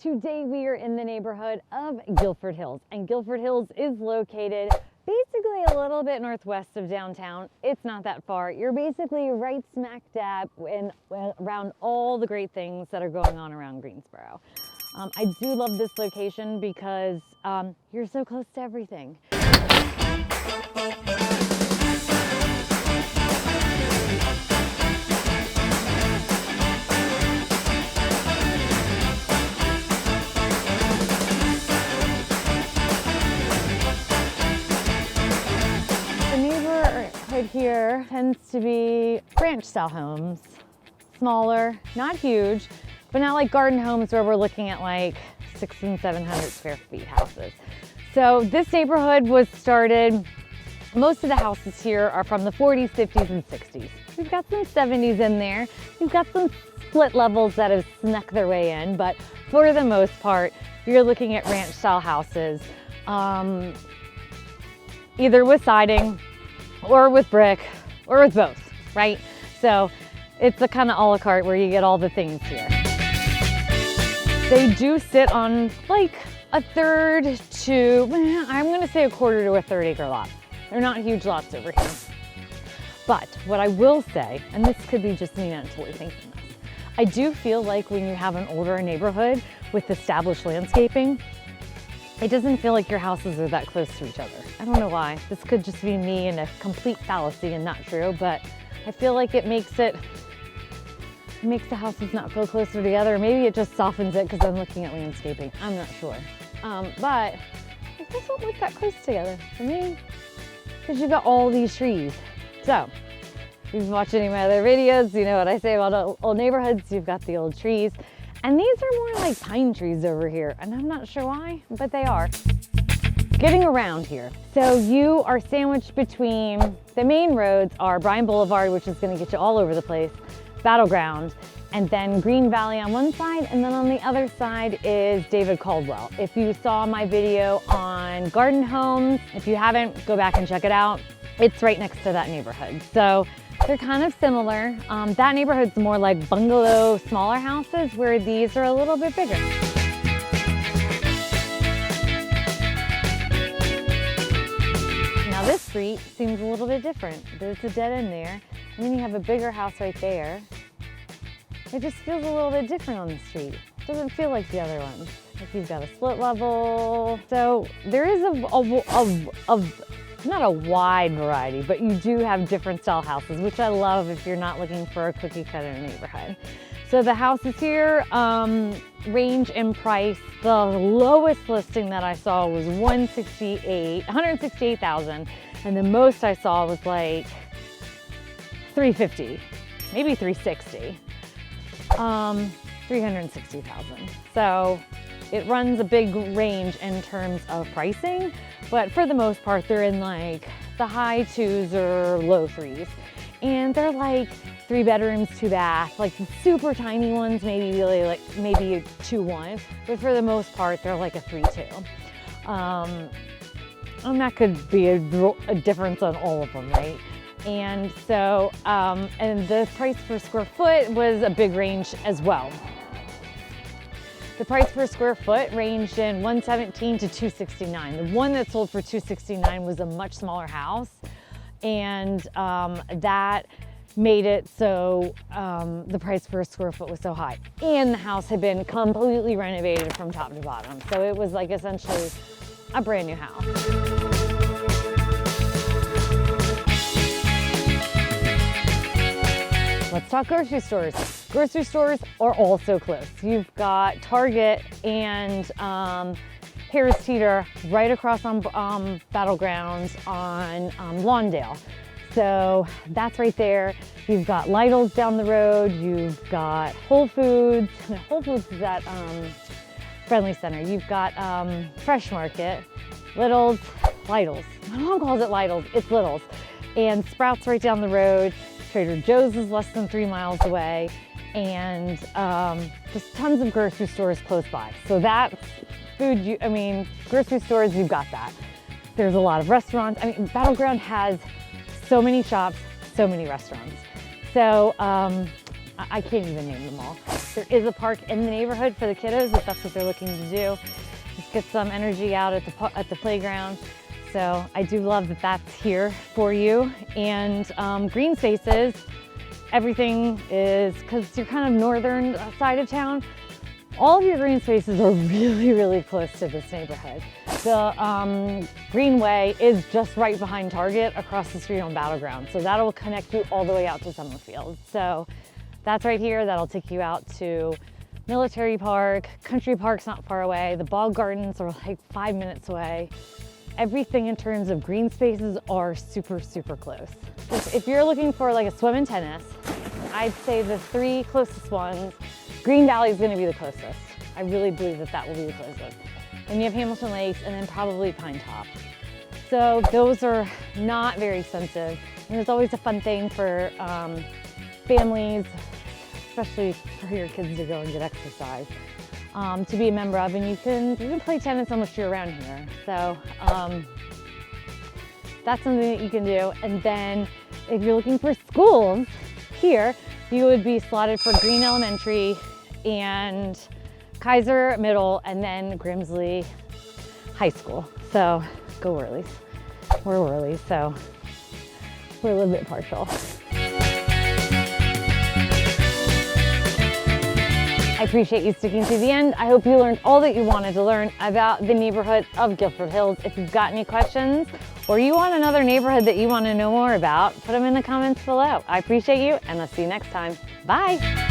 Today we are in the neighborhood of Guilford Hills, and Guilford Hills is located basically a little bit northwest of downtown. It's not that far. You're basically right smack dab around all the great things that are going on around Greensboro. I do love this location because you're so close to everything. Here tends to be ranch style homes, smaller, not huge, but not like garden homes where we're looking at like 600 and 700 square feet houses. So this neighborhood was started, most of the houses here are from the 40s, 50s, and 60s. We've got some 70s in there. We've got some split levels that have snuck their way in, but for the most part, you're looking at ranch style houses, either with siding, or with brick, or with both, right? So it's a kind of a la carte where you get all the things here. They do sit on like a third to, I'm gonna say a quarter to a third acre lot. They're not huge lots over here. But what I will say, and this could be just me mentally thinking this, I do feel like when you have an older neighborhood with established landscaping, it doesn't feel like your houses are that close to each other. I don't know why. This could just be me and a complete fallacy and not true, but I feel like it makes the houses not feel closer together. Maybe it just softens it because I'm looking at landscaping. I'm not sure. But it doesn't look that close together for me because you've got all these trees. So if you've watched any of my other videos, you know what I say about old neighborhoods. You've got the old trees. And these are more like pine trees over here, and I'm not sure why, but they are. Getting around here. So you are sandwiched between, the main roads are Bryan Boulevard, which is gonna get you all over the place, Battleground, and then Green Valley on one side, and then on the other side is David Caldwell. If you saw my video on garden homes, if you haven't, go back and check it out. It's right next to that neighborhood. So they're kind of similar. That neighborhood's more like bungalow, smaller houses, where these are a little bit bigger. Now this street seems a little bit different. There's a dead end there, and then you have a bigger house right there. It just feels a little bit different on the street. It doesn't feel like the other ones. Like you've got a split level. So there is not a wide variety, but you do have different style houses, which I love if you're not looking for a cookie cutter neighborhood. So the houses here range in price. The lowest listing that I saw was $168,000, and the most I saw was like $350,000, maybe $360,000, $360,000. So it runs a big range in terms of pricing, but for the most part, they're in like the high 2s or low 3s. And they're like 3 bedrooms, 2 baths, like the super tiny ones, maybe really like maybe a 2-1, but for the most part, they're like a 3-2. And that could be a difference on all of them, right? And so, and the price per square foot was a big range as well. The price per square foot ranged in $117,000 to $269,000. The one that sold for $269,000 was a much smaller house, and that made it so the price per square foot was so high. And the house had been completely renovated from top to bottom. So it was like essentially a brand new house. Let's talk grocery stores. Grocery stores are also close. You've got Target and Harris Teeter right across on Battlegrounds on Lawndale. So that's right there. You've got Lidl's down the road. You've got Whole Foods. No, Whole Foods is at Friendly Center. You've got Fresh Market, Lidl's. My mom calls it Lidl's. It's Lidl's. And Sprouts right down the road. Trader Joe's is less than 3 miles away, and just tons of grocery stores close by. So that's food, grocery stores, you've got that. There's a lot of restaurants. Battleground has so many shops, so many restaurants. So I can't even name them all. There is a park in the neighborhood for the kiddos if that's what they're looking to do. Just get some energy out at the playground. So I do love that that's here for you. And green spaces, everything is, because you're kind of northern side of town, all of your green spaces are really, really close to this neighborhood. The Greenway is just right behind Target across the street on Battleground. So that'll connect you all the way out to Summerfield. So that's right here. That'll take you out to Military Park. Country Park's not far away. The Bog Gardens are like 5 minutes away. Everything in terms of green spaces are super, super close. If you're looking for like a swim and tennis, I'd say the 3 closest ones, Green Valley is going to be the closest. I really believe that that will be the closest. Then you have Hamilton Lakes and then probably Pine Top. So those are not very expensive. And it's always a fun thing for families, especially for your kids to go and get exercise, to be a member of. And you can play tennis almost year round here. So that's something that you can do. And then if you're looking for schools here, you would be slotted for Green Elementary and Kaiser Middle, and then Grimsley High School. So go Whirlies. We're Whirlies, so we're a little bit partial. I appreciate you sticking to the end. I hope you learned all that you wanted to learn about the neighborhood of Guilford Hills. If you've got any questions or you want another neighborhood that you want to know more about, put them in the comments below. I appreciate you, and I'll see you next time. Bye.